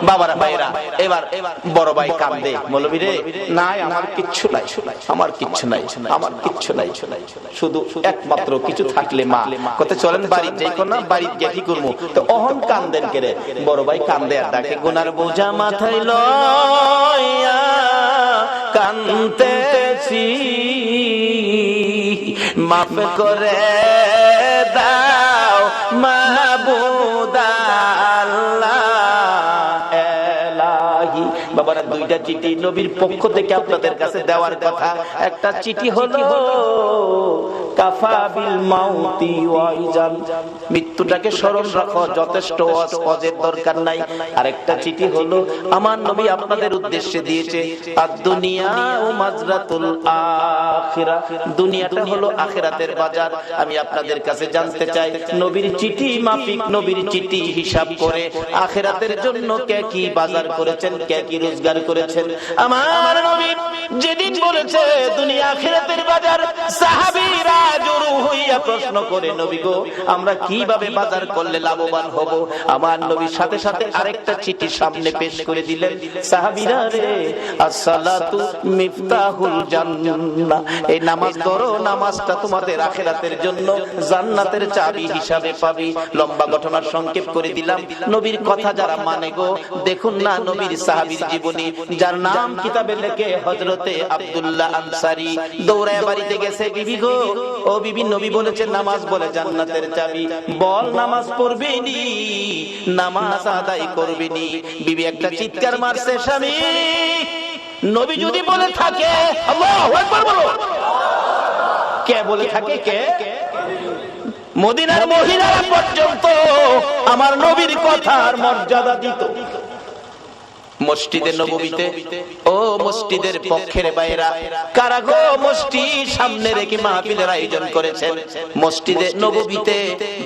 বাবারা ভাইরা, এবার বড় ভাই কান্দে, মৌলভী রে নাই আমার কিচ্ছু নাই, আমার কিচ্ছু নাই, আমার কিচ্ছু নাই, শুধু একমাত্র কিছু থাকলে মা। কত চলেন বাড়ি যাই, কোন বাড়ি গিয়ে কি করবো? তো অহন কান্দেন কেরে, বড় ভাই কান্দে আর ডাকে, গুনার বোঝা মাথায় লইয়া কান্দেছি, মাফ করে দাও মাহবুব আল্লাহ এলাহি। বাবারা, দুইটা চিঠি নবীর পক্ষ থেকে আপনাদের কাছে দেওয়ার কথা। একটা চিঠি হলো কাফা বিল মাউতি ওয়াইজান, মৃত্যুটাকে স্মরণ রাখো, যথেষ্ট ওয়াজের দরকার নাই। আরেকটা চিঠি হলো আমার নবী আপনাদের উদ্দেশ্যে দিয়েছে, আদ-দুনিয়া ও মাজরাতুল আখিরাহ, দুনিয়াটা হলো আখিরাতের বাজার। আমি আপনাদের কাছে জানতে চাই, নবীর চিঠি মাফিক, নবীর চিঠি হিসাব করে আখিরাতের জন্য কে কি বাজার করেছেন, কে কি রোজগার করেছেন। আমার নবী যেদিন বলেছে দুনিয়া আখিরাতের বাজার, সাহাবীরা জড়ো হইয়া প্রশ্ন করে, নবী গো আমরা কিভাবে বাজার করলে লাভবান হব? আমার নবীর সাথে সাথে আরেকটা চিঠি সামনে পেশ করে দিলেন, সাহাবীরা রে, আসসালাতু মিফতাহুল জান্নাহ, এই নামাজ ধরো, নামাজটা তোমাদের আখিরাতের জন্য জান্নাতের চাবি হিসাবে পাবি। লম্বা ঘটনার সংক্ষেপ করে দিলাম। নবীর কথা যারা মানে গো, দেখুন না নবীর সাহাবীর জীবনী, যার নাম কিতাবে লেখে হযরতে আব্দুল্লাহ আনসারী, দৌড়ায় বাড়িতে গেছে, বিবি গো ও বিবি, নবী বলেছেন নামাজ বলে জান্নাতের চাবি, বল নামাজ পড়বি নি, নামাজ আদায় করবি নি। বিবি একটা চিৎকার মারছে, স্বামী নবী যদি বলে থাকে, আল্লাহু আকবার বলো, কে বলে থাকে? কে? মদিনার মহিলারা পর্যন্ত আমার নবীর কথার মর্যাদা দিত। মসজিদে নববীতে, ও মসজিদের পক্ষের বাইরা কারা গো মসজিদ সামনে রেখে মাহফিলের আয়োজন করেছেন? মসজিদে নববীতে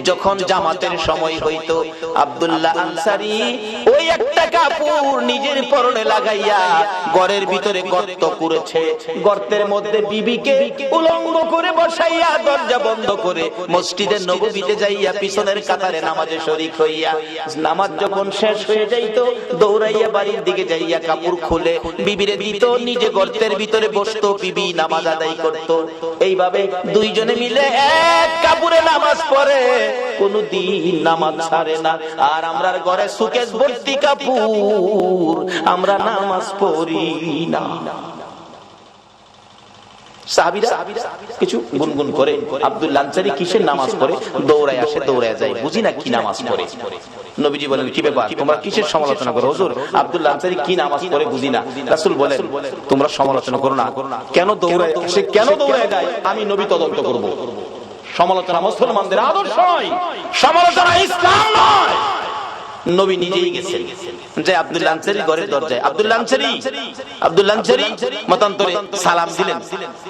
যখন জামাতের সময় হইতো, আব্দুল্লাহ আনসারী ওই একটা কাপড় নিজের পরনে লাগাইয়া ঘরের ভিতরে গর্ত করেছে, গর্তের মধ্যে বিবিকে উলঙ্গ করে বসাইয়া দরজা বন্ধ করে মসজিদে নববীতে যাইয়া পিছনের কাতারে নামাজে শরীক হইয়া, নামাজ যখন শেষ হয়ে যাইত দৌড়াইয়া বাড়ি দিকে যাইয়া কাপড় খুলে বিবিরে দিত, নিজে গর্তের ভিতরে বসতো, বিবি নামাজ আদায় করত। এইভাবে দুইজনে মিলে এক কাপড়ে নামাজ পড়ে, কোনদিন নামাজ ছাড়ে না। আর আমরার ঘরে সুকেস ভর্তি কাপড়, আমরা নামাজ পড়ি না। সাহাবীরা কিছু গুনগুন করে, আব্দুল্লাহ আনসারী কিসের নামাজ পড়ে? দৌড়ায় আসে, দৌড়ায় যায়, বুঝি না কি নামাজ পড়ে। নবীজি বলেন, কি ব্যাপার তোমরা কিসের সমালোচনা করো? হুজুর আব্দুল্লাহ আনসারী কি নামাজ পড়ে বুঝি না। রাসূল বলেন, তোমরা সমালোচনা করো না, কেন দৌড়ায় সে, কেন দৌড়ায় যায়, আমি নবী তদন্ত করব। সমালোচনা মুসলমানদের আদর্শ নয়, সমালোচনা ইসলাম নয়। নবী নিজেই গেছেন যে আব্দুল্লাহ আনসারী ঘরের দরজায়, আব্দুল্লাহ আনসারী মতান্তরে সালাম দিলেন।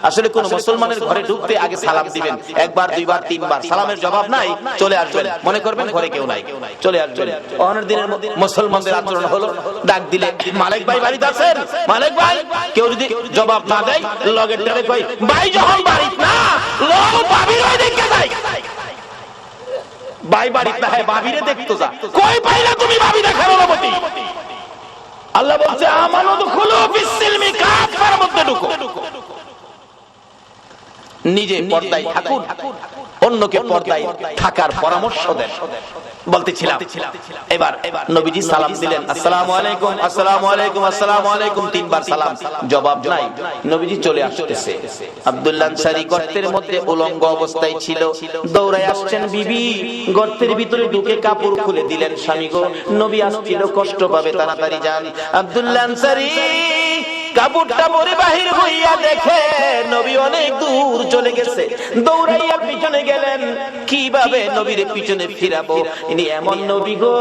আসলে কোন মুসলমানের ঘরে ঢুকতে আগে সালাম দিবেন, একবার দুইবার তিনবার, সালামের জবাব নাই, চলে আসবেন, মনে করবেন ঘরে কেউ নাই, চলে আসবেন। অনেক দিনের মুসলমানদের আচরণ হলো, ডাক দিলে মালিক ভাই বাড়িতে আছেন, মালিক ভাই, কেউ যদি জবাব না দেয় লগের টারে কই, ভাই যখন বাড়িতে না লোক ভাবির ওই দিকে যায়, ভাই বাড়িতে না হয় ভাবিরে দেখতো যা, কই পাইলা তুমি ভাবি দেখার অনুমতি? আল্লাহ বলছে আমানু দুখুলু ফিস-সিলমি কাফার মধ্যে ঢুকো। নিজে পর্দায় থাকুন, অন্যকে পর্দায় থাকার পরামর্শ দেন। বলতেছিলাম এবার নবীজি সালাম দিলেন, আসসালামু আলাইকুম, আসসালামু আলাইকুম, আসসালামু আলাইকুম, তিনবার সালাম, জবাব নাই। নবীজি চলে আসতেছে, আব্দুল্লাহ আনসারী গর্তের মধ্যে উলঙ্গ অবস্থায় ছিল, দৌড়ায় আসছেন, বিবি গর্তের ভিতরে ঢুকে কাপড় খুলে দিলেন, স্বামী গো নবী আসছিল, কষ্ট পাবে, তাড়াতাড়ি যান। আব্দুল্লাহ আনসারী কাপড়টা পরে বাহির হইয়া দেখে নবী অনেক দূর চলে গেছে, দৌড়াইয়া পিছনে গেলেন, কিভাবে নবীর পিছনে ফিরাবো? ইনি এমন নবী গো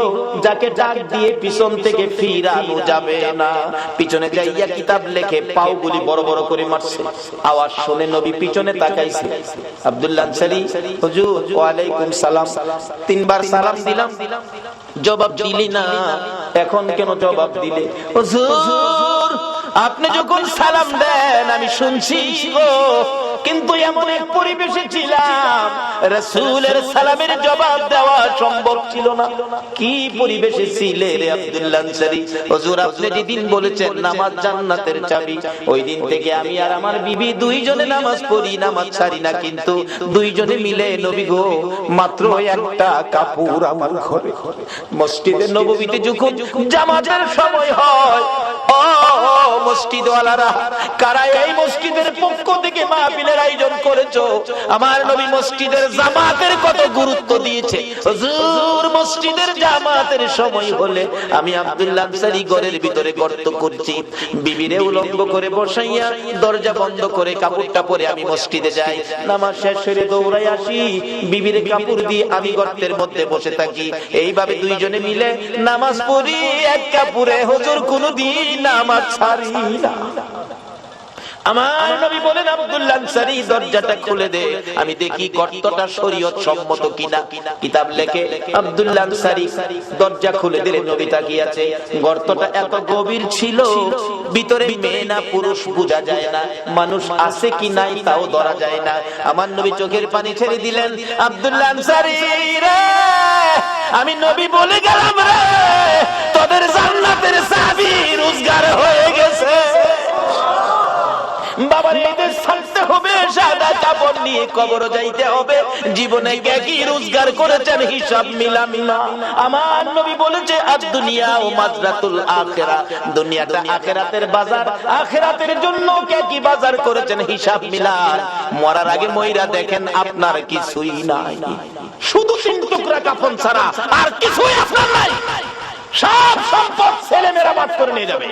যাকে ডাক দিয়ে পিছন থেকে ফিরানো যাবে না। পিছনে যাইয়া কিতাব লেখে পাওগুলি বড় বড় করে মারছে, আওয়াজ শুনে নবী পিছনে তাকাইছে। আব্দুল্লাহ আনসারী, হুজুর ওয়া আলাইকুম সালাম, তিনবার সালাম দিলাম, জবাব দিলি না, এখন কেন জবাব দিলে? হুজুর আপনি যখন সালাম দেন আমি শুনছি গো, কিন্তু এমন এক পরিবেশে ছিলাম রাসূলের সালামের জবাব দেওয়া সম্ভব ছিল না। কি পরিবেশে ছিলে রে আব্দুল্লাহ আনসারী? হুজুর আপনি যেদিন বলেছেন নামাজ জান্নাতের চাবি, ওই দিন থেকে আমি আর আমার বিবি দুইজনে নামাজ পড়ি, নামাজ ছাড়ি না। কিন্তু দুইজনে মিলে নবী গো মাত্র একটা কাপড় আমার ঘরে। মসজিদে নববীতে যখন জামাতের সময় হয়, ও মসজিদওয়ালারা কারা এই মসজিদের পক্ষ থেকে মাহফিলের আয়োজন করেছো, আমার নবী মসজিদের জামাতের কত গুরুত্ব দিয়েছে। হুজুর মসজিদের জামাতের সময় হলে আমি আব্দুল্লাহ আনসারী ঘরের ভিতরে গর্ত করছি, বিবিরে উলঙ্গ করে বসাইয়া দরজা বন্ধ করে কাপড়টা পরে আমি মসজিদে যাই, নামাজ শেষ করে দৌড়াই আসি, বিবিরে কাপড় দিয়ে আমি গর্তের মধ্যে বসে থাকি। এইভাবে দুইজনে মিলে নামাজ পড়ি এক কাপড়ে। হুজুর কোনদিন নামাজ ছাড়ি না। আমার নবী বলেন আব্দুল্লাহ আনসারী দরজাটা খুলে দে, আমি দেখি গর্তটা শরীয়ত সম্মত কিনা। কিতাব লেখে আব্দুল্লাহ আনসারী দরজা খুলে দিলে নবী তাকিয়ে আছে। গর্তটা এত গভীর ছিল, ভিতরে মেয়ে না পুরুষ বোঝা যায় না, মানুষ আছে কি নাই তাও ধরা যায় না। আমার নবী চোখের পানি ছেড়ে দিলেন, আব্দুল্লাহ আনসারী রে, আমি নবী বলে গেলাম রে, তোদের জান্নাতের চাবি রোজগার হয়ে গেছে। বাবার এদের ছাড়তে হবে, সাদা কাপড় নিয়ে কবর যাইতে হবে। জীবনে কি রোজগার করেছেন হিসাব মিলাম না। আমার নবী বলেছে আদ-দুনিয়া ও মাজরাতুল আখিরা, দুনিয়াটা আখিরাতের বাজার, আখিরাতের জন্য কি বাজার করেছেন হিসাব মিলান। মরার আগে মইরা দেখেন আপনার কিছুই নাই, শুধু 3 টুকরা কাফন ছাড়া আর কিছুই আপনার নাই। সব সম্পদ ছেলেমেয়েরা বাদ করে নিয়ে যাবে।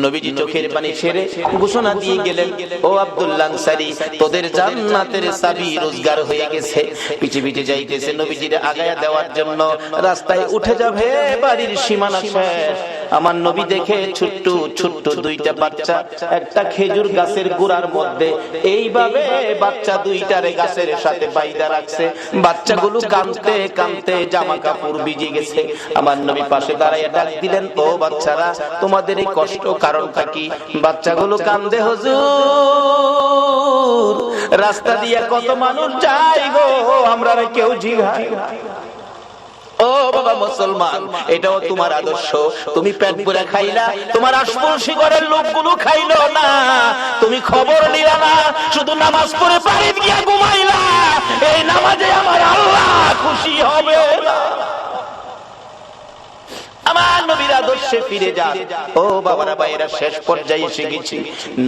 নবীজি চোখের পানি ছেড়ে ঘোষণা দিয়ে গেলেন, ও আব্দুল্লাহ আনসারী তোদের জান্নাতের চাবি রোজগার হয়ে গেছে। পিছে পিছে যাইতেছে নবীজির আগায়া দেওয়ার জন্য, রাস্তায় উঠে যাবে, বাড়ির সীমানা শেষ। আমার নবী দেখে ছোট্ট ছোট্ট 2টা বাচ্চা একটা খেজুর গাছের গোড়ার মধ্যে এইভাবে বাচ্চা 2টারে গাছের সাথে বাইদা রাখছে। বাচ্চাগুলো কাঁদতে কাঁদতে জামা কাপড় ভিজে গেছে। আমার নবী পাশে দাঁড়াইয়া ডাক দিলেন, ও বাচ্চারা তোমাদের এই কষ্ট কারণটা কি? বাচ্চাগুলো কান্দে, হুজুর রাস্তা দিয়ে কত মানুষ যায় গো, আমরা কেউ জিগাই। ও বাবা মুসলমান, এটাও তোমার আদর্শ? তুমি পেট ভরে খাইলা, তোমার আশপাশে ঘরের লোকগুলো খাইলো না, তুমি খবর নিলা না, শুধু নামাজ পড়ে বাড়ি গিয়ে ঘুমাইলা। এই নামাজে আমার আল্লাহ খুশি হবে না। আমার নবীর আদর্শে ফিরে যান। ও বাবারা ভাইরা, শেষ পর্যায়ে এসে গেছি।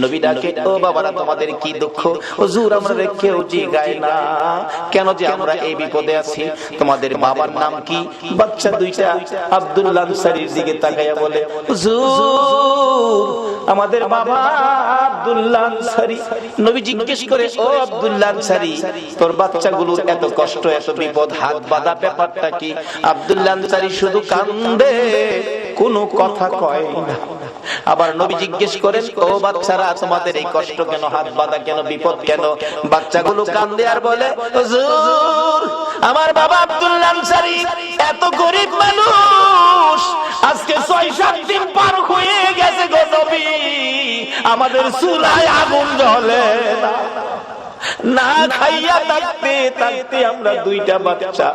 নবী ডাকে, ও বাবারা তোমাদের কি দুঃখ? হুজুর আমরা কেউ জিগায় না কেন যে আমরা এই বিপদে আছি। তোমাদের বাবার নাম কি? বাচ্চা 2টা আব্দুল্লাহ আনসারীর দিকে তাকাইয়া বলে, হুজুর আমাদের বাবা আব্দুল্লাহ আনসারী। নবী জিজ্ঞেস করে, ও আব্দুল্লাহ আনসারী তোর বাচ্চাগুলোর এত কষ্ট এত বিপদ, হাত বাঁধা ব্যাপারটা কি? আব্দুল্লাহ আনসারী শুধু কান্দে, কোনো কথা কয় না। আবার নবী জিজ্ঞেস করেন, ও বাচ্চারা তোমাদের এই কষ্ট কেন, হাত বাঁধা কেন, বিপদ কেন? বাচ্চাগুলো কান্দে আর বলে, হুজুর আমার বাবা আব্দুল্লাহ আনসারী এত গরিব মানুষ, আজকে 6-7 দিন পার হয়ে গেছে গো নবী, আমাদের চুলায় আগুন জ্বলে না, না খাইয়া থাকতে থাকতে আমরা 2টা বাচ্চা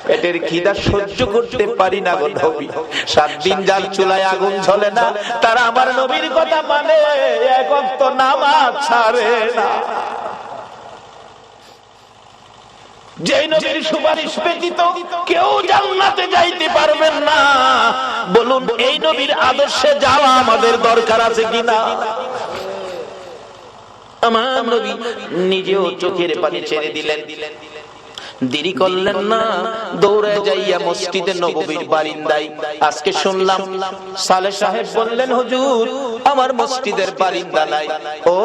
পেটের খিদা সহ্য করতে পারি না গো নবী। 7 দিন যার চুলায় আগুন জ্বলে না, তারা আমার নবীর কথা মানে, এক ওয়াক্ত নামাজ ছাড়ে না। যে নবীর সুপারিশ ব্যতীত কেউ জান্নাতে যাইতে পারবেন না। বলুন এই নবীর আদর্শে যাওয়া আমাদের দরকার আছে কিনা? আমার নবী নিজেও চোখের পানি ছেড়ে দিলেন, দেরি করলেন না, দৌড়ে যাইয়া মসজিদে নববীর বারিন্দায়। আজকে শুনলাম সালেহ সাহেব বললেন, হুজুর আমার মসজিদের বারিন্দা নাই। ও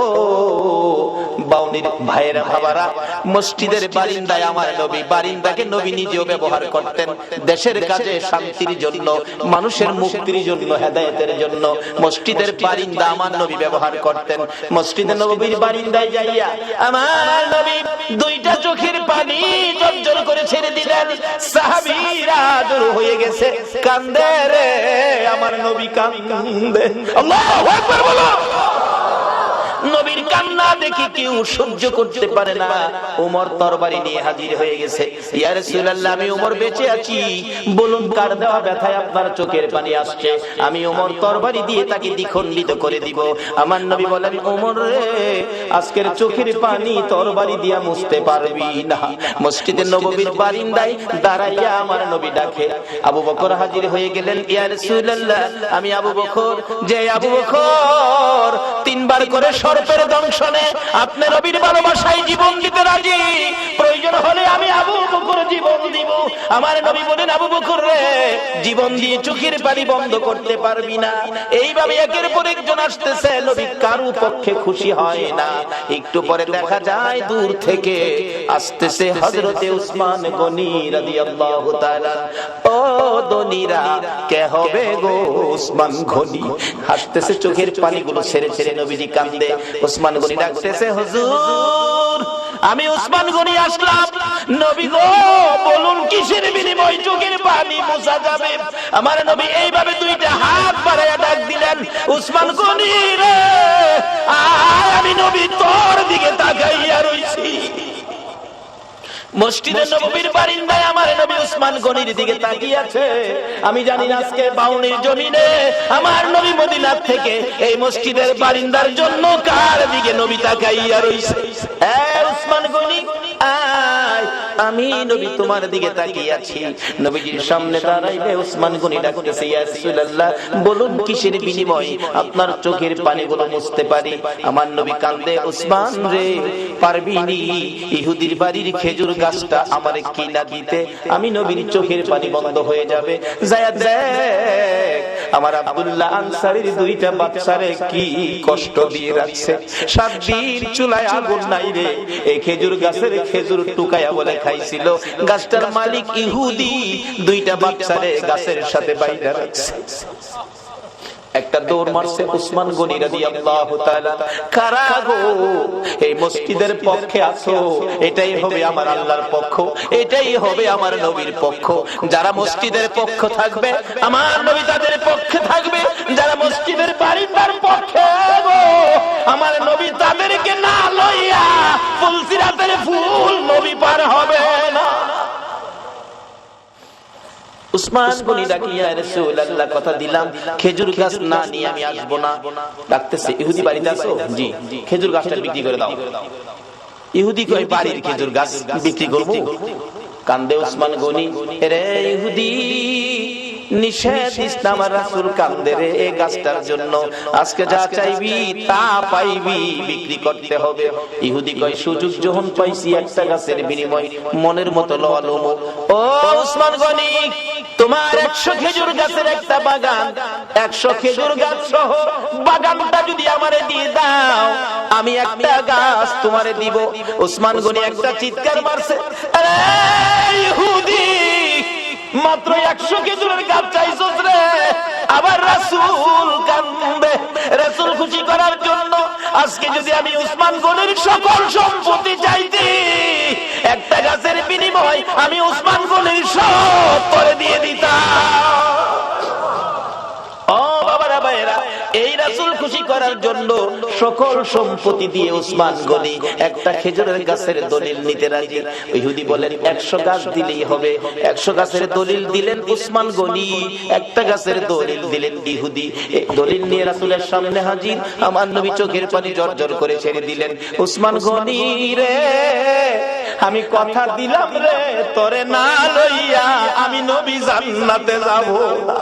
বাউনির ভাইয়েরা বাবারা, মসজিদের বারিন্দায় আমার নবী, বারিন্দাকে নবী নিজেও ব্যবহার করতেন দেশের কাজে, শান্তির জন্য, মানুষের মুক্তির জন্য, হেদায়েতের জন্য। মসজিদের বারিন্দা আমার নবী ব্যবহার করতেন। মসজিদে নববীর বারিন্দায় যাইয়া আমার নবী 2টা চোখের পানি জল করে ছেড়ে দিলেন। সাহাবীরা দূর হয়ে গেছে, কান্দে রে আমার নবী কান্দে। আল্লাহু আকবার বলো। নবীর কান্না দেখে কেউ সহ্য করতে পারে না। ওমর তরবারি নিয়ে হাজির হয়ে গেছে। ইয়া রাসূলুল্লাহ, আমি ওমর বেঁচে আছি, বলুন কার দেওয়া ব্যথায় আপনার চোখের পানি আসছে, আমি ওমর তরবারি দিয়ে তাকে দ্বিখণ্ডিত করে দিব। আমার নবী বলেন, ওমর রে, আজকের চোখের পানি তরবারি দিয়া মুছতে পারবি না। মসজিদে নববীর বারিন্দায় দাঁড়াইয়া আমার নবী ডাকে। আবু বকর হাজির হয়ে গেলেন। ইয়া রাসূলুল্লাহ, আমি আবু বকর, যে আবু বকর তিনবার করে সর্পের দংশনে আপনি নবীর ভালোবাসায় জীবন দিতে রাজি, প্রয়োজন হলে আমি আবু বকর জীবন দিব। আমার নবী বলেন, আবু বকর রে, জীবন দিয়ে চোখের পানি বন্ধ করতে পারবি না। এইভাবে একের পর একজন আসতেছে, নবী কারো পক্ষে খুশি হয় না। একটু পরে দেখা যায় দূর থেকে আসতেছে হযরতে উসমান গনি রাদিয়াল্লাহু তাআলা। ও দনিরা, কে হবে গো উসমান গনি? হাসতেছে, চোখের পানিগুলো ছেড়ে ছেড়ে নবীজি কান্দে। উসমান গনি ডাকতেছে, হুজুর, আমি উসমান গনি আসলাম। নবী গো, বলুন কিসের বিনিময়ে চোখের পানি মোছা যাবে? আমার নবী এইভাবে দুইটা হাত বাড়াইয়া ডাক দিলেন, উসমান গনি রে, আমি নবী তোর দিকে তাকাইয়া রইছি। মসজিদে নববীর বারিন্দায় আমার নবী উসমান গনির দিকে তাকিয়ে আছে। আমি জানি না আজকে বাউনির জমিনে আমার নবী মদিনা থেকে এই মসজিদের বারিন্দার জন্য কার দিকে নবী তাকাইয়া রইছে। উসমান গনি, আয়, আমি নবী তোমার দিকে তাকিয়ে আছি। নবীজির সামনে দাঁড়াইলে উসমান গনি ডাকতেছে, ইয়া রাসূলুল্লাহ, বলুন কিসের বিনিময়ে আপনার চোখের পানিগুলো মুছতে পারি? আমার নবী কান্দে, উসমান রে, পারবি নি ইহুদির বাড়ির খেজুর গাছটা আমারে কিনা দিতে? আমি নবীর চোখের পানি বন্ধ হয়ে যাবে। যায়া দেখ আমার আব্দুল্লাহ আনসারীর দুইটা বাচ্চারে কি কষ্ট দিয়ে রাখছে। 7 দিন চুলায় আগুন নাই রে, এই খেজুর গাছের খেজুর টুকায়া বলে খাইছিল। গাছটার মালিক ইহুদি, দুইটা বাচ্চারে গাছের সাথে বাইরে রাখছে। একটা দৌড় মারছে উসমান গনি রাদিয়াল্লাহু তাআলা। কারা গো এই মসজিদের পক্ষে আছো? এটাই হবে আমার আল্লাহর পক্ষ, এটাই হবে আমার নবীর পক্ষ। যারা মসজিদের পক্ষ থাকবে আমার নবী তাদের পক্ষে থাকবে। যারা মসজিদের বারিন্দার পক্ষে গো আমার নবী তাদেরকে না লইয়া ফুলসিরাতের ফুল নবী পার হবে না। উসমান গনি ডাকি, ইয়া রাসূলুল্লাহ, কথা দিলাম খেজুর গাছ না নিয়ে আমি আসবো না। ডাকতেছে, ইহুদি বাড়িতে আছো? জি। খেজুর গাছটা বিক্রি করে দাও। ইহুদি কই, বাড়ির খেজুর গাছ বিক্রি করবো? কান্দে উসমান গনি, রে ইহুদি, নিষেধ ইসলাম আর রাসূল কান্দে রে এই গাছটার জন্য। আজকে যা চাইবি তা পাইবি, বিক্রি করতে হবে। ইহুদি কয়, সুযোগ যখন পাইছি একটা গাছের বিনিময় মনের মতো লওয়া লমো। ও উসমান গনি, তোমার 100 খেজুর গাছের একটা বাগান, 100 খেজুর গাছ সহ বাগানটা যদি আমারে দিয়ে দাও, আমি একটা গাছ তোমারে দিব। উসমান গনি একটা চিৎকার মারছে, আরে ইহুদি, মাত্র 100 খেজুরের গাছ চাইছস রে? আবার রাসূল কান্দে। রাসূল খুশি করার জন্য আজকে যদি আমি উসমান গনির সকল সম্পত্তি চাইতি, একটা গাছের বিনিময় আমি উসমান গনির সব করে দিয়ে দিতাম। ও বাবারা, ভাইরা, এই রাসূল খুশি করার জন্য সকল সম্পত্তি দিয়ে উসমান গনি একটা খেজুরের গাছের দলিল নিতে রাজি। ইহুদি বলেন 100 গাছ দিলেই হবে। 100 গাছের দলিল দিলেন উসমান গনি, একটা গাছের দলিল দিলেন ইহুদি। এই দলিল নিয়ে রাসূলের সামনে হাজির। আমার নবী চোখের পানি জর্জর করে ছেড়ে দিলেন, উসমান গনি রে, আমি কথা দিলাম রে, তোরে না লইয়া আমি নবী জান্নাতে যাব না।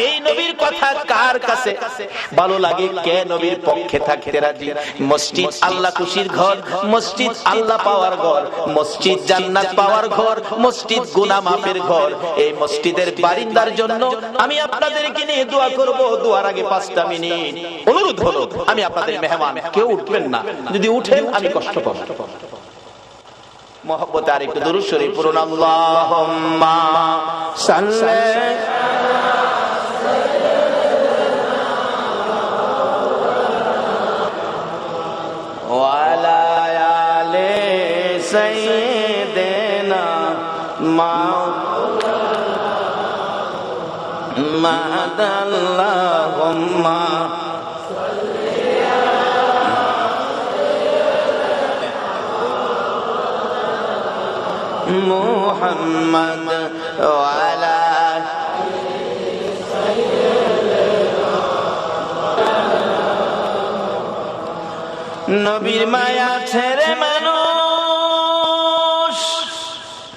এই নবীর কথা কার কাছে ভালো লাগে? কে নবীর পক্ষে থাকতে রাজি? মসজিদ আল্লাহ খুশির ঘর, মসজিদ আল্লাহ পাওয়ার ঘর, মসজিদ জান্নাত পাওয়ার ঘর, মসজিদ গুনাহ মাফের ঘর। এই মসজিদের বারিন্দার জন্য আমি আপনাদেরকে নিয়ে দোয়া করব। দোয়ার আগে 5টা মিনিট অনুরোধ হলো, আমি আপনাদের মেহমান, কেউ উঠবেন না। যদি উঠেন আমি কষ্ট করব। মহব্বতে আর একটু দুরূদ শরীফ পড়ুন। আল্লাহুম্মা সাল্লি ওয়ালা আলি সাইয়্যিদিনা মাদাল্লাহুম্মা মুহাম্মদ ওয়া আলা নবীর মায়া ছেড়ে মানুষ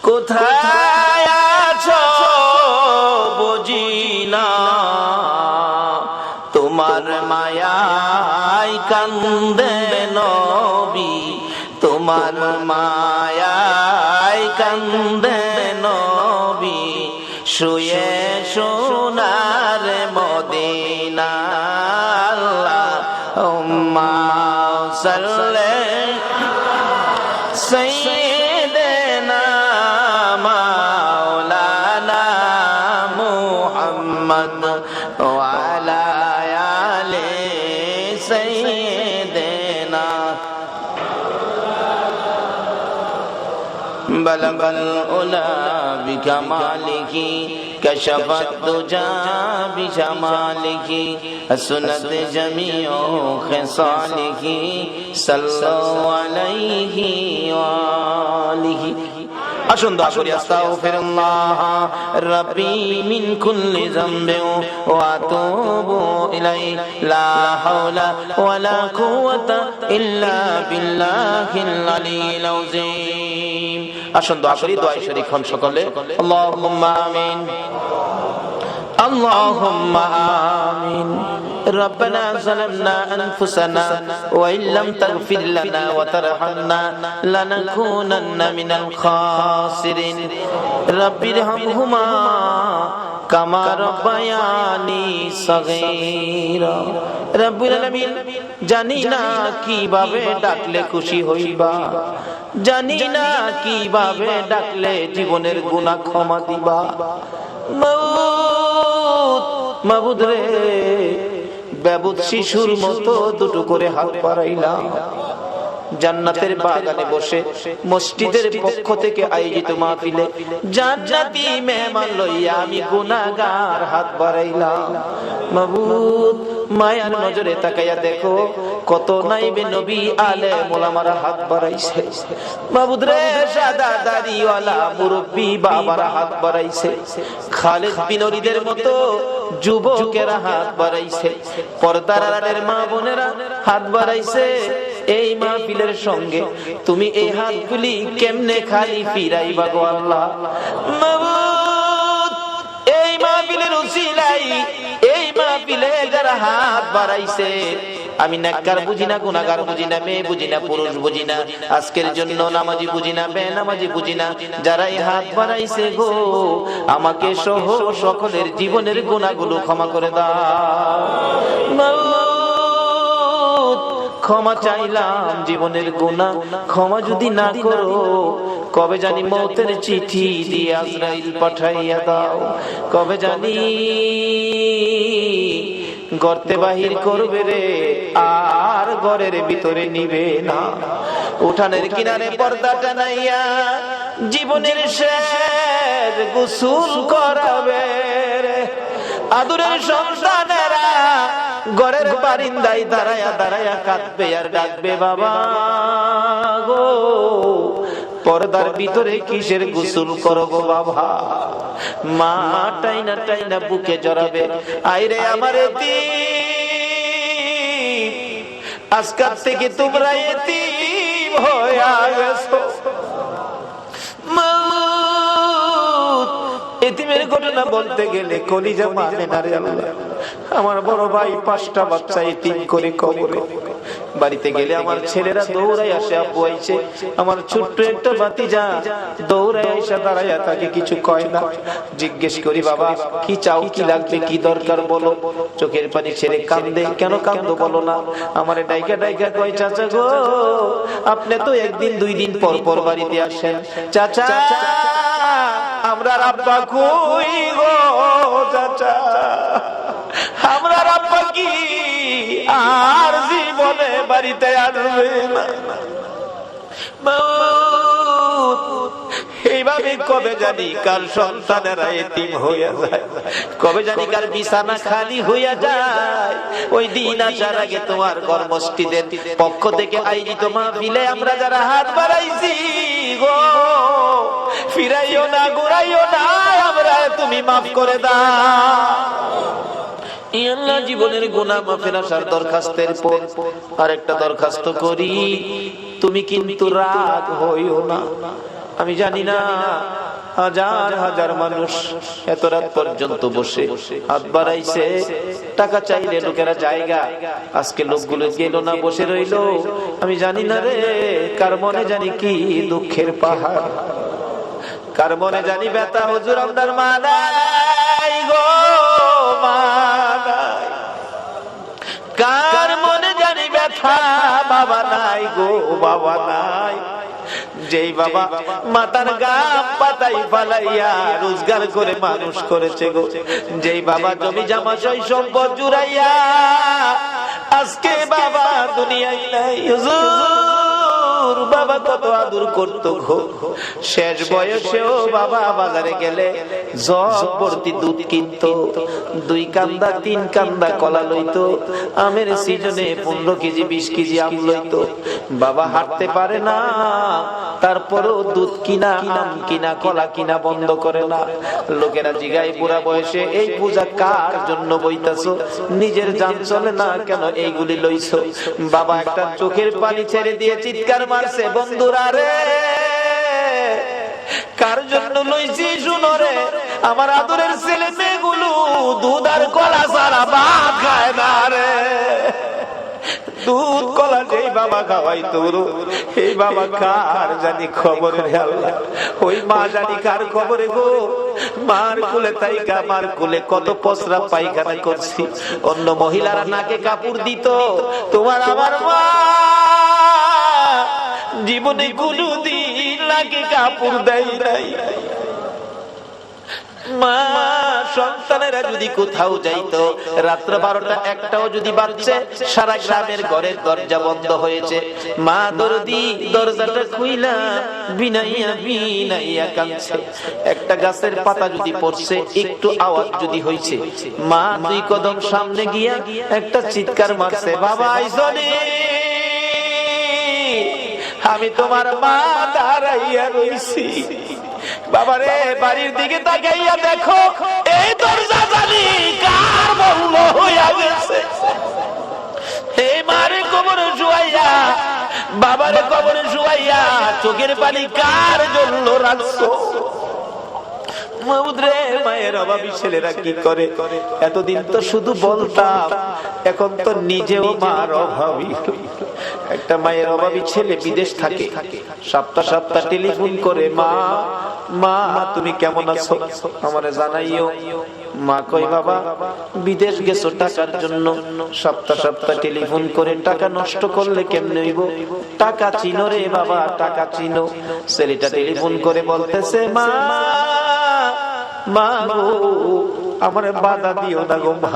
কোথায় আছো বুঝি না, তোমার মায়ায় কান্দে নবী, তোমার মায়ায় কান্দে নবী, শুয়ে সোনার মদিনা। আল্লাহুম্মা সাল্লি সাইয়্যিদিনা মাওলানা মুহাম্মদ ওয়া আলা আলি সাইয়্যিদিনা। বলগল উলা বিকামালিহি কশফত দুজা বিজামালিহি হাসনাত জামিউ খিসালিহি সাল্লাল্লাহু আলাইহি ওয়া আলিহি। আসুন দোয়া করি, আস্তাগফিরুল্লাহ রাব্বি মিন কুল্লি যামবিন ওয়া আতুবু ইলাইহি, লা হাওলা ওয়ালা কুওয়াতা ইল্লা বিল্লাহিল আলিয়্যিল আযীম। আসুন দোয়া করি, দোয়ায়ে শরীক হন সকলে। আল্লাহুম্মা আমিন, আল্লাহুম্মা আমিন। ربنا ظلمنا أنفسنا وإن لم تغفر لنا وترحمنا لنكونن من الخاسرين رب ارحمهما كما ربياني صغيرا رب العالمين জানি না কিভাবে ডাকলে খুশি হইবা, জানি না কিভাবে ডাকলে জীবনের গুনাহ ক্ষমা দিবা। মাবুদ রে, বেবুদ শিশুর মতো দুটো করে হাত বাড়াইলাম, জান্নাতের বাগানে বসে মসজিদের পক্ষ থেকে আয়োজিত মাহফিলে জান্নাতি মেহমান লইয়া আমি গুনাহগার হাত বাড়াইলাম। মাবুদ মায়ার নজরে তাকাইয়া দেখো কত নাইবে নবী আলেম ওলামারা হাত বাড়াইছে। মাবুদ রে, সাদা দাড়িওয়ালা মুরব্বি বাবারা হাত বাড়াইছে, খালেদ বিন ওলীদের মতো যুবকেরা হাত বাড়াইছে, পর্দার আড়ালের মা বোনেরা হাত বাড়াইছে। এই মাহফিলের সঙ্গে তুমি এই হাতগুলি কেমনে খালি ফিরাইবা গো আল্লাহ। মাবুদ, এই মাহফিলের উসিলাই, এই মাহফিলে যারা হাত বাড়াইছে, আমি নেককার বুঝি না, গুনাহগার বুঝি না, মেয়ে বুঝি না, পুরুষ বুঝি না, আজকের জন্য নামাজি বুঝি না, বেনামাজি বুঝি না, যারা এই হাত বাড়াইছে গো, আমাকে সহ সকলের জীবনের গুনাহগুলো ক্ষমা করে দাও। ক্ষমা চাইলাম, জীবনের গুনাহ ক্ষমা যদি না করো, কবে জানি মওতের চিঠি দিয়ে আজরাইল পাঠাইয়া দাও, কবে জানি গর্তে বাহির করবে রে, আর ঘরের ভিতরে নিবে না। উঠানের কিনারে পর্দা টানাইয়া জীবনের শেষ গোসল করাবে রে। আদরের সন্তানেরা ঘরের বারিন্দায় দাঁড়ায়া দাঁড়ায়া কাঁদবে আর ডাকবে বাবা গো, পর্দার ভিতরে কিসের গোসল করো গো বাবা। মা টাইনা টাইনা বুকে জড়াবে, আইরে আমার এতিম, আজকাল থেকে তোমরা এতিম হয়ে গেছো। এতিমের ঘটনা বলতে গেলে কলিজা মানে না রে আল্লাহ। আমার বড় ভাই 5টা বাচ্চা এতিম করে কবরে, বাড়িতে গেলে আমার ছেলেরা দৌড়ায় আসে, আব্বু আইছে। আমার ছোট্ট একটা ভাতিজা দৌড়ায় এসে দাঁড়ায়, তাকে কিছু কয় না। জিজ্ঞেস করি বাবা কি চাও, কি লাগবে, কি দরকার বলো। চোখের পানি ছেড়ে কান্দে, কেন কান্দো বলো না। আমারে ডাইকা ডাইকা কয় চাচা গো, আপনি তো একদিন 2 দিন পর পর বাড়িতে আসেন, চাচা আমরা আব্বা কই গো চাচা, আমরা আব্বা কি আর জীবনে বাড়িতে আসবে না। এইভাবে কবে জানি কার সন্তানেরা এতিম হইয়া যায়, কবে জানি কার বিছানা খালি হইয়া যায়। ওই দিন আসার আগে তোমার কর্মস্থিদের পক্ষ থেকে আয়োজিত মাহফিলে আমরা যারা হাত বাড়াইছি গো, ফিরাইও না, ঘুরাইও না, আমরা তুমি মাফ করে দাও। আল্লাহ, জীবনের গুনাহ মাফের আসার দরখাস্তের পর আরেকটা দরখাস্ত করি, তুমি কিন্তু রাগ হইও না। আমি জানি না হাজার হাজার মানুষ এত রাত পর্যন্ত বসে হাত বাড়াইছে, টাকা চাইলে লোকেরা জায়গা, আজকে লোকগুলো গেল না, বসে রইল। আমি জানি না রে কার মনে জানি কি দুঃখের পাহাড়, কার মনে জানি ব্যথা। হুজুর আপনার মা নাই গো, মা নাই। কার মনে জানি ব্যথা, বাবা নাই গো, বাবা নাই। যেই বাবা মাতার গাম পাতাই ফালাইয়া রোজগার করে মানুষ করেছে গো, যেই বাবা জমি জামা সই সম্পদ জুড়াইয়া আজকে বাবা দুনিয়ায় নাই। হুজুর বাবা কত আদর করতো গো, শেষ বয়সেও বাবা বাজারে গেলে জগ ভর্তি দুধ কিনতো, 2 কান্দা 3 কান্দা কলা লইতো, আমের সিজনে 15 কেজি 20 কেজি আম লইতো। বাবা হাঁটতে পারে না, তারপরও দুধ কিনা, আম কিনা, কলা কিনা বন্ধ করে না। লোকেরা জিগায় বুড়া বয়সে এই পূজা কার জন্য বইতাছো, নিজের জান চলে না কেন এইগুলি লইছো? বাবা একটা চোখের পানি ছেড়ে দিয়ে চিৎকার মারছে, বন্ধুরা রে কার জন্য লইছি শুনো রে, আমার আদরের ছেলে মেয়েগুলো দুধ আর কলা ছাড়া ভাত খায় না রে। দুধ কলা যেই বাবা খাওয়াই তোর, এই বাবা কার জানি খবরে আল্লাহ, ওই মা জানি কার খবরে গো। মার কুলে তাইকা, মার কুলে কত পসরা পায়খানা করছি, অন্য মহিলারা নাকে কাপড় দিত, তোমার আমার মা জীবনে কোনদিন নাকে কাপড় দেয় নাই। মা সন্তানেরা যদি কোথাও যাইতো, রাত্র 12টা 1টাও যদি বাজছে, সারা গ্রামের ঘরের দরজা বন্ধ হয়েছে, মা দরদি দরজাটা খুইলা বিনাইয়া বিনাইয়া কাঁদছে। একটা গাছের পাতা যদি পড়ছে, একটু আওয়াজ যদি হইছে, মা 2 কদম সামনে গিয়া একটা চিৎকার মারছে, বাবা আইসনি, আমি তোমার মা দাঁড়াইয়া রইছি। বাবারে বাড়ির দিকে তাকাইয়া দেখো, এই দরজা জানি কার বন্ধ হইয়া গেছে। এই মারে কবরে শুয়াইয়া, বাবারে কবরে শুয়াইয়া চোখের পানি কার জন্য রাখছো? মায়ের অভাবী ছেলেরা কি করে? এতদিন তো শুধু বলতাম, এখন তো নিজেও মার অভাবী। একটা মায়ের অভাবী ছেলে বিদেশ থাকে, সপ্তাহ সপ্তাহ টেলিফোন করে, মা মা তুমি কেমন আছো আমারে জানাইও। মা কই বাবা বিদেশ গেছো টাকার জন্য, সপ্তাহ সপ্তাহ টেলিফোন করে টাকা নষ্ট করলে কেমনে হইব? টাকা চিনো রে বাবা, টাকা চিনো। ছেলেটা টেলিফোন করে বলতেছে, মা মা গো আমারে বাধা দিও না গো মা,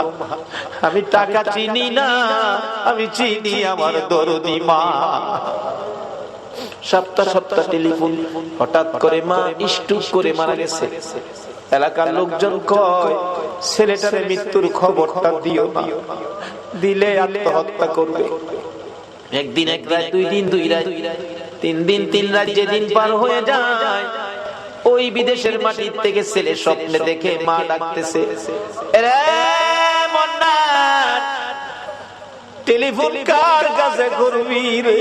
আমি টাকা চিনি না, আমি চিনি আমার দরদি মা। সপ্তাহ সপ্তাহ টেলিফোন, হঠাৎ করে মা স্ট্রোক করে মারা গেছে। এলাকার লোকজন কয় ছেলেটারে মৃত্যুর খবরটা দিও না, দিলে আত্মহত্যা করবে। একদিন 1 রাত, 2 দিন 2 রাত, 3 দিন 3 রাত, যেদিন পার হয়ে যায়, ওই বিদেশের মাটি থেকে ছেলে স্বপ্নে দেখে মা ডাকতেছে, রে মন্নাত টেলিফোন কার কাছে করবি রে?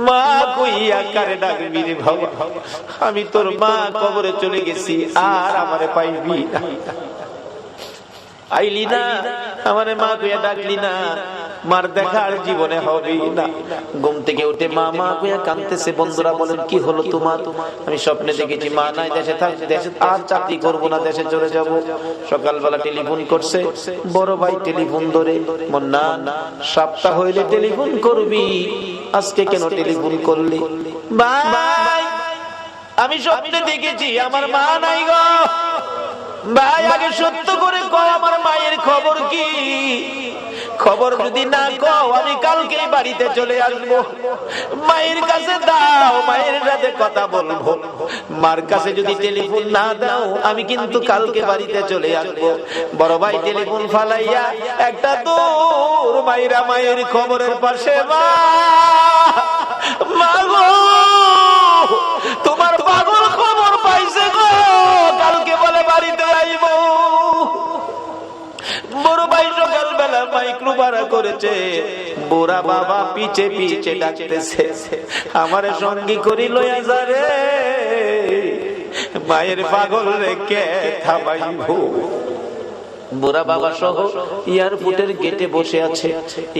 মা কইয়া কারে ডাকবি রে বাবা, আমি তোর মা কবরে চলে গেছি, আর আমারে পাইবি না। আইলি না আমারে মা কইয়া ডাকলি না, মার দেখা আর জীবনে হবে না। ঘুম থেকে উঠে মা মা কইয়া কাঁদতেছে। বন্ধুরা বলেন কি হলো তোমার? আমি স্বপ্নে দেখেছি মা নাই, দেশে থাকছে, দেশে আর চাকরি করবো না, দেশে চলে যাব। সকালবেলা টেলিফোন করছে, বড় ভাই টেলিফোন ধরে, না সপ্তাহ হইলে টেলিফোন করবি, আজকে কেন টেলিফোন করলি? ভাই আমি স্বপ্নে দেখেছি আমার মা নাই গো। ভাই আগে সত্য করে কও আমার মায়ের খবর কি? খবর যদি না কও আমি কালকেই বাড়িতে চলে আসবো। মায়ের কাছে দাও, মায়ের সাথে কথা বলবো। মার কাছে যদি টেলিফোন না দাও আমি কিন্তু কালকে বাড়িতে চলে আসবো। বড় ভাই টেলিফোন ফালাইয়া একটা দূর মাইরা মায়ের খবরের পাশে, মা গো তোমার পাগল খবর পাইছে গো, কালকে বলে বাড়িতে আইব। বড় ভাই সকালবেলা মাইক্রো ভাড়া করেছে, বুড়া বাবা পিছে পিছে ডাকতেছে, আমার সঙ্গী করি লইয়া যা রে, মায়ের পাগল রেখে থামাইব। বুড়া বাবা সহ এয়ারপোর্টের গেটে বসে আছে।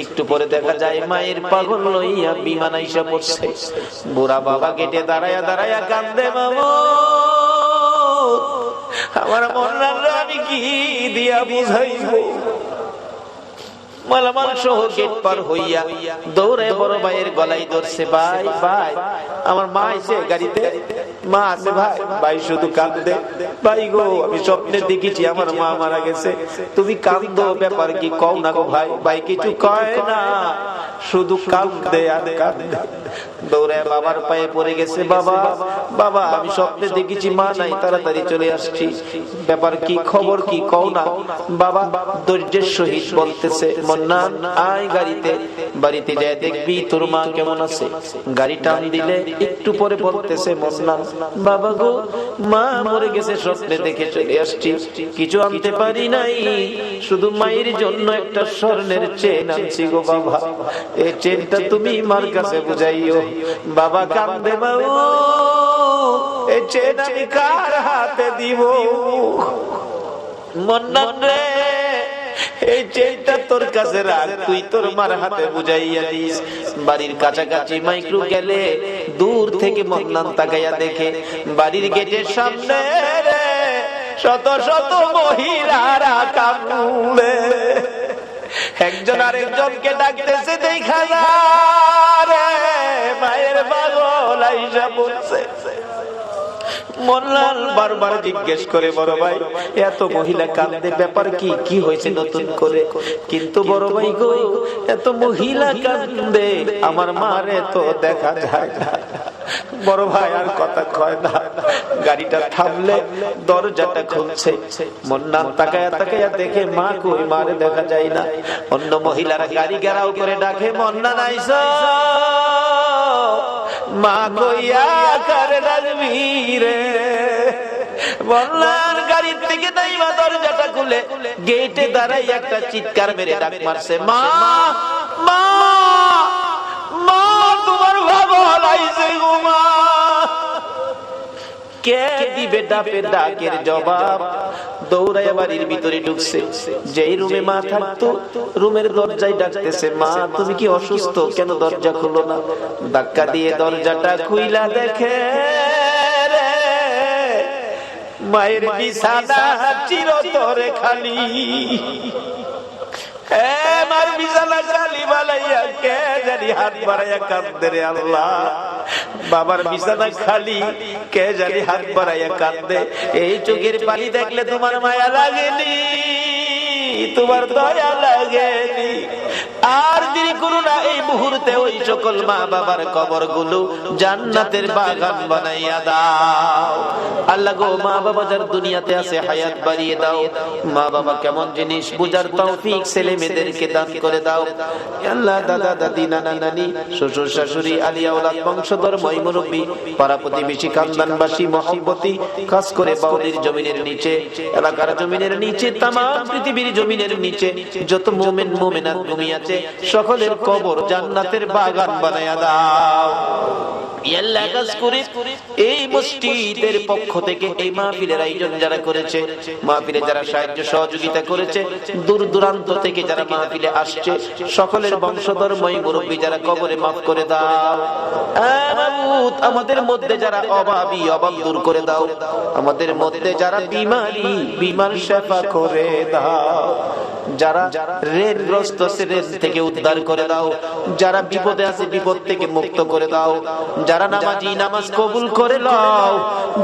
একটু পরে দেখা যায় মায়ের পাগল লইয়া বিমান আইসা পড়ছে। বুড়া বাবা গেটে দাঁড়ায়া দাঁড়ায়া কান্দে, মামু আমার মনরে আমি কি দিয়া বুঝাইব। মালামাল সহ গেট পার হইয়া দৌড়ে বড় ভাইয়ের গলায় ধরছে, ভাই ভাই আমার মা এসে গাড়িতে, মা আছে ভাই। ভাই শুধু কাঁদে, ভাই গো আমি স্বপ্নে দেখেছি আমার মা মারা গেছে, তুমি কাঁদো, ব্যাপার কি কও না গো ভাই। ভাই কিছু কয় না, শুধু কাঁদে আর কাঁদে। দৌড়ে বাবার পায়ে পড়ে গেছে, বাবা বাবা আমি স্বপ্নে দেখেছি মা নাই, তাড়াতাড়ি চলে আসছি, ব্যাপার কি খবর কি কও না। বাবা ধৈর্যের সহিত বলতেছে, মন্নান আয় গাড়িতে, বাড়িতে যায় দেখবি তোর মা কেমন আছে। গাড়ি টান দিলে একটু পরে বলতেছে, মন্নান বাবা গো মা মরে গেছে, স্বপ্নে দেখে চলে আসছি, কিছু আনতে পারি নাই, শুধু মায়ের জন্য একটা স্বর্ণের চেন আনছি গো বাবা, এই চেনটা তুমি মার কাছে বুঝাইও। বাবা কান্দে, মা এই চেন আমি কার হাতে দিব। মন্নান রে এই চেনটা তোর কাছে রাখ, তুই তোর মার হাতে বুঝাইয়া দিস। বাড়ির কাছাকাছি মাইক্রো গেলে দূর থেকে মন্নান তাকাইয়া দেখে বাড়ির গেটের সামনে শত শত মহিলারা কাঁদে, একজন আরেকজনকে ডাকতেছে, দেখা রে মায়ের পাগল আইসা পড়ছে। মোল্লাল বারবার জিজ্ঞেস করে, বড় ভাই এত মহিলা কাঁদে, ব্যাপার কি কি হয়েছে নতুন করে। কিন্তু বড় ভাই গো এত মহিলা কাঁদে আমার মারে তো দেখা যায় না। বড় ভাই আর কথা কয় না, গাড়িটা থামলে দরজাটা খুলছে, মন্নান তাকায়া তাকায়া দেখে মা কই, মারে দেখা যায় না। অন্য মহিলারা গাড়ি ঘেরাও করে ডাকে, মন্নান আইসো, মা কইয়া কারে ডাকবি রে। মন্নান গাড়ির থেকে নাইমা দরজাটা খুলে গেটে দাঁড়াই একটা চিৎকার মেরে ডাক মারছে, মা মা মা তোমার পাগল আইছে গো মা। কে দিবে ডাপের ডাকের জবাব? দৌড়াইয়া বাড়ির ভিতরে ঢুকছে, যেই রুমে মা থাকতো রুমের দরজায় ডাকতেছে, মা তুমি কি অসুস্থ, কেন দরজা খুলো না। ধাক্কা দিয়ে দরজাটা খুইলা দেখে মায়ের বিছানা চিরতরে খালি। মার বিছানা খালি বালাইয়া কে জানি হাত বাড়াইয়া কাঁদে রে আল্লাহ। বাবার বিছানা খালি, কে জানি হাত বাড়াইয়া কাঁদে। এই চোখের পানি দেখলে তোমার মায়া লাগেনি, তোমার দয়া লাগেনি। আর দেরি করো না, এই মুহূর্তে ওই সকল মা বাবার কবর গুলো জান্নাতের বাগান বানাইয়া দাও। আল্লাহ গো মা বাবা যার দুনিয়াতে আছে হায়াত বাড়িয়ে দাও। মা বাবা কেমন জিনিস বুঝার তৌফিক ছেলে মেয়েদেরকে দান করে দাও। আল্লাহ দাদা দাদি নানা নানি শ্বশুর শাশুড়ি আলিয়া ওলাদ বংশধর মই মুরব্বী পাড়া প্রতিবেশী খানদানবাসী মহব্বতী, খাস করে বাউলির জমিনের নিচে, এলাকার জমিনের নিচে, তামাম পৃথিবীর জমিনের নিচে যত মুমিন মুমিনাত ঘুমিয়ে আছে সকলের কবর জান্নাতের বাগান বানায়া দাও। আল্লাহ কাজ করে এই মসজিদের পক্ষ থেকে এই মাহফিলের আয়োজন যারা করেছে, মাহফিলে যারা সাহায্য সহযোগিতা করেছে, দূর দূরান্ত থেকে যারা মাহফিলে আসছে সকলের বংশধর মই মুরব্বী যারা কবরে মাফ করে দাও। মাবুদ আমাদের মধ্যে যারা অভাবী অভাব দূর করে দাও, আমাদের মধ্যে যারা বিমারি বিমার সেবা করে দাও, যারা ঋণগ্রস্ত ঋণ থেকে উদ্ধার করে দাও, যারা বিপদে আছে বিপদ থেকে মুক্ত করে দাও, যারা নামাজি নামাজ কবুল করে লও,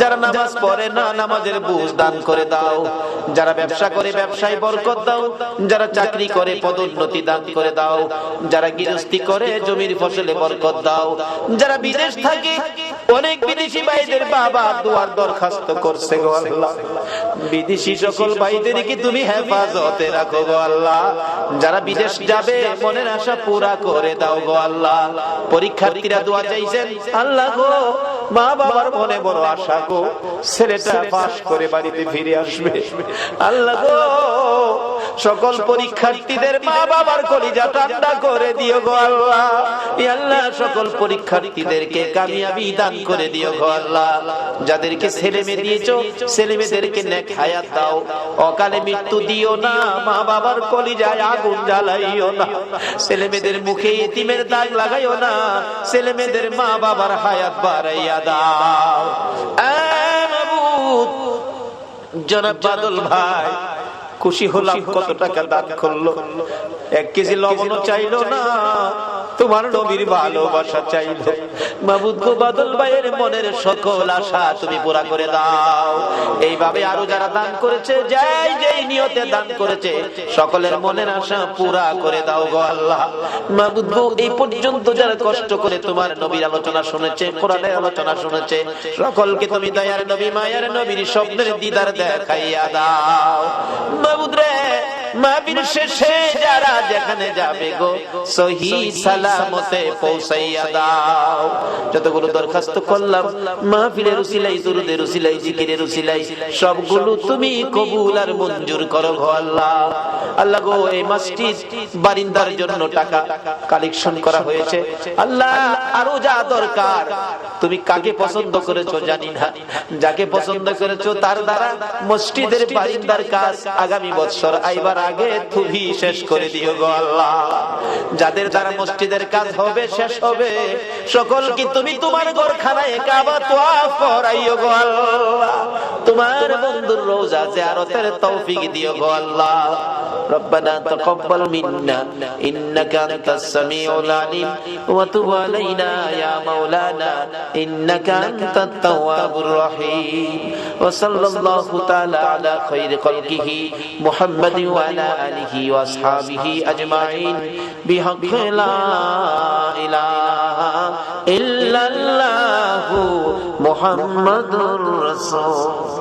যারা নামাজ পড়ে না নামাজের বুঝ দান করে দাও, যারা ব্যবসা করে ব্যবসায় বরকত দাও, যারা চাকরি করে পদোন্নতি দান করে দাও, যারা গৃহস্থী করে জমির ফসলে বরকত দাও, যারা বিদেশ থাকে অনেক বিদেশি ভাইদের বাবা দুয়ার দরখাস্ত করছে গো আল্লাহ, বিদেশি সকল ভাইদেরকে তুমি হেফাজতে রাখো গো আল্লাহ। যারা বিদেশ যাবে মনের আশা পুরা করে দাও গো আল্লাহ। পরীক্ষার্থীরা দোয়া চাইছেন, আল্লাহ গো মা বাবার মনে বড় আশা গো, ছেলেটা পাস করে বাড়িতে ফিরে আসবে। আল্লাহ গো সকল পরীক্ষার্থীদের মা বাবার কলিজা ঠান্ডা করে দিও গো আল্লাহ। ইয়া আল্লাহ সকল পরীক্ষার্থীদেরকে কামিয়াবি দান করে দিও গো আল্লাহ। যাদেরকে ছেলে মেয়ে দিয়েছো ছেলে মেয়েদেরকে নেক হায়াত দাও, অকালে মৃত্যু দিও না, মা বাবার কলিজায় আগুন জ্বালাইও না, ছেলে মেয়েদের মুখে ইতিমের দাগ লাগাইও না, ছেলে মেয়েদের মা বাবার হায়াত বাড়াইয়া দাও। মাবুদ জনাব বাদল ভাই খুশি হলাম, কত টাকা দান করলো, 1 কেজি লবণ চাইলো না, তোমার নবীর ভালোবাসা চাইলো। মাবুদ গো বাদল ভাইয়ের মনের সকল আশা তুমি পুরা করে দাও। এইভাবে আরো যারা দান করেছে, যাই যেই নিয়তে দান করেছে, সকলের মনের আশা পুরা করে দাও গো আল্লাহ। মাবুদ গো এই পর্যন্ত যারা কষ্ট করে তোমার নবীর আলোচনা শুনেছে, কোরআনের আলোচনা শুনেছে, সকলকে তুমি দয়ার নবী মায়ার নবীর স্বপ্নের দিদার দেখাইয়া দাও। মাবুদ রে মাহফিল শেষে যারা যেখানে যাবে গো সহি সালামতে পৌঁছাইয়া দাও। যতগুলো দরখাস্ত করলাম মাহফিলের উসিলাই, দুরুদের উসিলাই, জিকিরের উসিলাই, সবগুলো তুমি কবুল আর মঞ্জুর করো গো আল্লাহ। আল্লাহ গো এই মসজিদ বারিন্দার জন্য টাকা কালেকশন করা হয়েছে, আল্লাহ আরো যা দরকার তুমি কাকে পছন্দ করেছো জানি না, যাকে পছন্দ করেছো তার দ্বারা মসজিদের বারিন্দার কাজ আগামী বছর আইবার আগে তুমি শেষ করে দিও গো আল্লাহ। যাদের দ্বারা মসজিদের কাজ হবে শেষ হবে, সকলকে তুমি তোমার ঘরখানায় কাবা তওয়াফ করাইও গো আল্লাহ। তোমার বন্ধুর রওজা জিয়ারতের তৌফিক দিও গো আল্লাহ। ربنا تقبل منا إنك أنت السميع العليم وتب علينا يا مولانا إنك أنت التواب الرحيم وصلى الله تعالى على خير خلقه محمد وعلى آله وأصحابه أجمعين بحق لا إله إلا الله محمد رسول